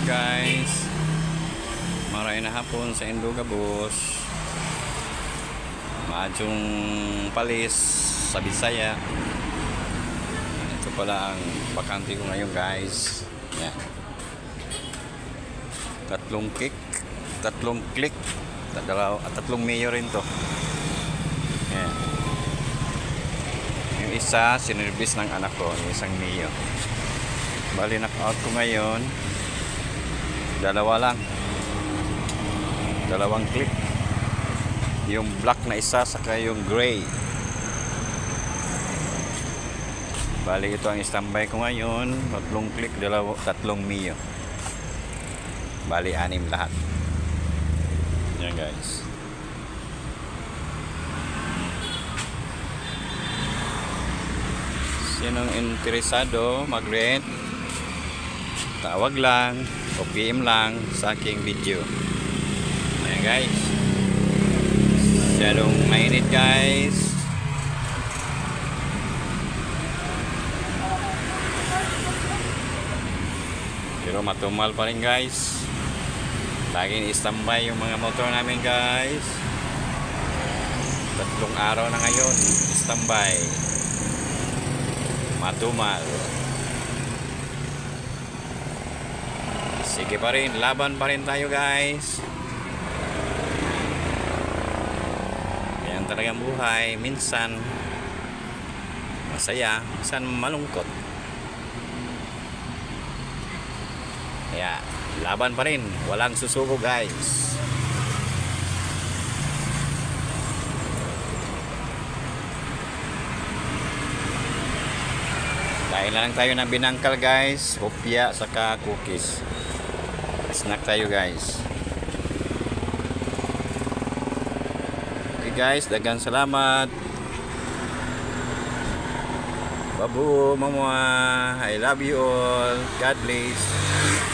guys, maray na hapon sa Indogabos. Maadjong palis sa Bisaya. Ito pala ang bakante ko ngayon guys. Yan. Tatlong click, tatlong mayor rin to. Yan. Yung isa sinirvis ng anak ko, yung isang mayor. Bali knock-out ko ngayon, dalawa lang, dalawang click, yung black na isa saka yung gray. Bali ito ang standby ko ngayon, tatlong click, tatlong mio, bali 6 lahat. Yan guys. Sinong interesado mag-rent, tawag lang o PM lang sa aking video. Ayan guys, masyadong mainit guys. Pero matumal pa rin guys. Laging i-standby yung mga motor namin guys. 3 araw na ngayon standby, matumal. Sige pa rin, laban pa rin tayo guys. Yan talagang buhay. Minsan masaya, minsan malungkot. Kaya laban pa rin, walang susuko guys. Kain na lang tayo ng binangkal guys, hopya saka cookies. Snack tayo guys. Okay guys, dagang salamat. Babu, mama, I love you all. God bless.